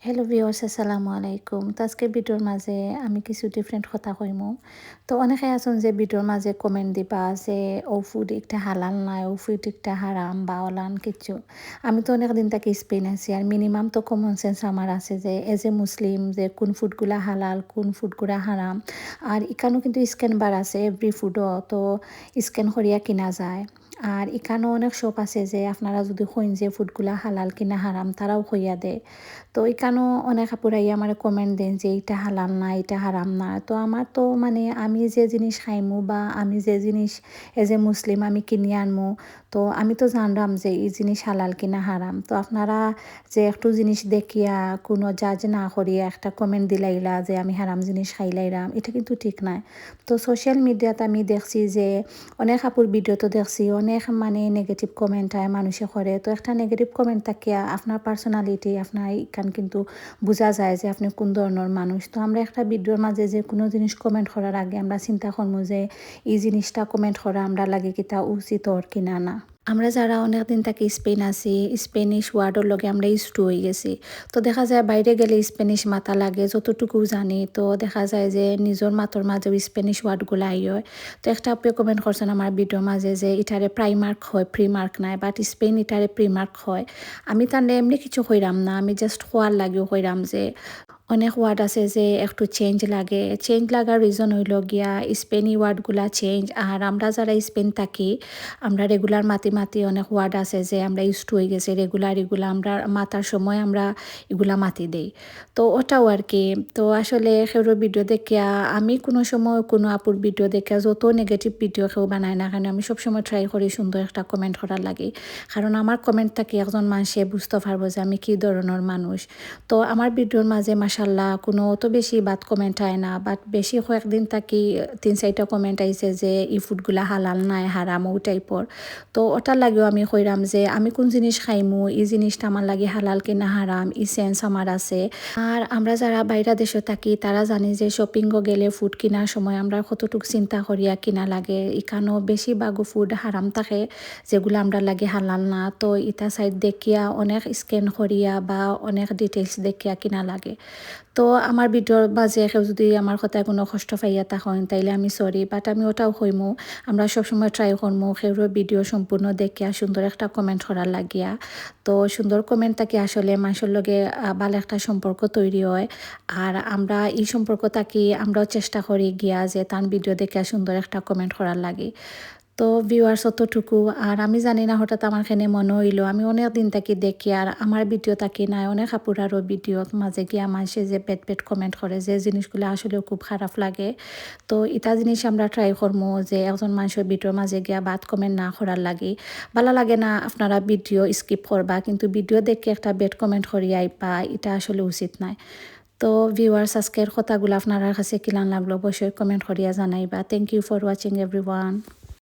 Hello viewers আসসালামু আলাইকুম। তো আজকে ভিডিওর মাঝে আমি কিছু ডিফারেন্ট কথা কইমু। তো অনেকে আছেন যে ভিডিওর মাঝে কমেন্ট দিবা যে ও ফুড একটা হালাল নাই, ও ফুড একটা হারাম বা অলান কিচ্ছু। আমি তো অনেক দিন থেকে স্পেন আছি আর মিনিমাম তো কমন সেন্স আমার আছে যে এজ এ মুসলিম যে কোন ফুডগুলা হালাল, কোন ফুডগুলা হারাম। আর এখানেও কিন্তু স্ক্যান বার আছে এভরি ফুডও তো স্ক্যান করিয়া কিনা যায়। আর এখানেও অনেক শপ আছে যে আপনারা যদি কইন যে ফুডগুলা হালাল কিনা হারাম তারাও কইয়া দেয়। তো এখানেও অনেক আপুরাই আমার কমেন্ট দেন যে এটা হালাল না, এটা হারাম না। তো আমার তো মানে আমি যে জিনিস খাইমু বা আমি যে জিনিস এজ এ মুসলিম আমি কিনে আনমু, তো আমি তো জানলাম যে এই জিনিস হালাল কিনা হারাম। তো আপনারা যে একটু জিনিস দেখিয়া কোনো জাজ না করিয়া একটা কমেন্ট দিলাইলা যে আমি হারাম জিনিস খাইলাইরাম, এটা কিন্তু ঠিক নাই। তো সোশ্যাল মিডিয়াতে আমি দেখছি যে অনেক আপুর ভিডিও তো দেখছি অনেক মানে নেগেটিভ কমেন্ট হয় মানুষে করে। তো একটা নেগেটিভ কমেন্ট থাকিয়া আপনার পার্সোনালিটি আপনার এখান কিন্তু বোঝা যায় যে আপনি কোন ধরনের মানুষ। তো আমরা একটা ভিডিওর মাঝে যে কোনো জিনিস কমেন্ট করার আগে আমরা চিন্তা করবো যে এই জিনিসটা কমেন্ট করা আমরা লাগে কি তা উচিত ওর কিনা না। আমরা যারা অনেকদিন থেকে স্পেন আছি স্পেনিশ ওয়ার্ডের লগে আমরা ইউজড হয়ে গেছি। তো দেখা যায় বাইরে গেলে স্পেনিশ মাথা লাগে যতটুকু জানি, তো দেখা যায় যে নিজের মাথার মাঝেও স্পেনিশ ওয়ার্ডগুলো আই হয়। তো একটা আপনি কমেন্ট করছেন আমার ভিডিওর মাঝে যে এটারে প্রাইমার্ক হয় প্রি মার্ক নাই, বাট স্পেন এটারে প্রি মার্ক হয়। আমি তার এমনি কিছু কইরাম না, আমি জাস্ট খোয়ার লাগেও কইরাম যে অনেক ওয়ার্ড আছে যে একটু চেঞ্জ লাগে। চেঞ্জ লাগার রিজন হইল গিয়া স্পেনি ওয়ার্ডগুলা চেঞ্জ। আর আমরা যারা স্পেন থাকি আমরা রেগুলার মাতি অনেক ওয়ার্ড আছে যে আমরা ইউজড হয়ে গেছি রেগুলার, এগুলা আমরা মাতার সময় আমরা এগুলা মাতি দেই। তো ওটাও আর কি। তো আসলে সেউর ভিডিও দেখিয়া আমি কোনো সময় কোনো আপুর ভিডিও দেখিয়া যত নেগেটিভ ভিডিও কেউ বানায় না কেন আমি সবসময় ট্রাই করি সুন্দর একটা কমেন্ট করার লাগে। কারণ আমার কমেন্ট থাকি একজন মানুষে বুঝতে পারবো যে আমি কী ধরনের মানুষ। তো আমার ভিডিওর মাঝে মাশাল্লাহ কোনো অত বেশি বাদ কমেন্ট হয় না, বাট বেশি কয়েকদিন থাকি 3-4টা কমেন্ট আইছে যে এই ফুডগুলা হালাল নাই হারাম ও টাইপর। তো ওটার লাগেও আমি কইরাম যে আমি কোন জিনিস খাইমু এই জিনিসটা আমার লাগে হালাল কিনা হারাম এই সেন্স আমার আছে। আর আমরা যারা বাইরে দেশে থাকি তারা জানি যে শপিংও গেলে ফুড কেনার সময় আমরা কতটুকু চিন্তা করিয়া কিনা লাগে। এখানেও বেশিরভাগও ফুড হারাম থাকে যেগুলো আমরা লাগে হালাল না। তো ইটা সাইড দেখিয়া অনেক স্ক্যান করিয়া বা অনেক ডিটেলস দেখিয়া কিনা লাগে। তো আমার ভিডিওর মাঝে কেউ যদি আমার কথায় কোনো কষ্ট পাইয়া থাকেন তাইলে আমি সরি, বাট আমি ওটাও কইমু আমরা সবসময় ট্রাই করমু সেউর ভিডিও সম্পূর্ণ দেখিয়া সুন্দর একটা কমেন্ট করার লাগিয়া। তো সুন্দর কমেন্ট থাকি আসলে মানুষের লগে ভালো একটা সম্পর্ক তৈরি হয়। আর আমরা এই সম্পর্ক থাকি আমরাও চেষ্টা করি গিয়া যে তার ভিডিও দেখিয়া সুন্দর একটা কমেন্ট করার লাগে। তো ভিউয়ার্স অতটুকু। আর আমি জানি না হঠাৎ আমার এখানে মনে হইলো আমি অনেক দিন থাকি দেখি আর আমার ভিডিও থাকি নাই অনেক আপুরারও ভিডিও মাঝে গিয়ে মানুষে যে পেট কমেন্ট করে যে জিনিসগুলো আসলেও খুব খারাপ লাগে। তো এটা জিনিস আমরা ট্রাই করবো যে একজন মানুষের ভিডিওর মাঝে গিয়া বাদ কমেন্ট না করার লাগে। ভালো লাগে না আপনারা ভিডিও স্কিপ করবা কিন্তু ভিডিও দেখে একটা বেড কমেন্ট করিয়া আইবা, এটা আসলে উচিত নাই। তো ভিউয়ার্স আজকের কথাগুলো আপনার কাছে কিলান লাগলো অবশ্যই কমেন্ট করিয়া জানাইবা। Thank you for watching everyone.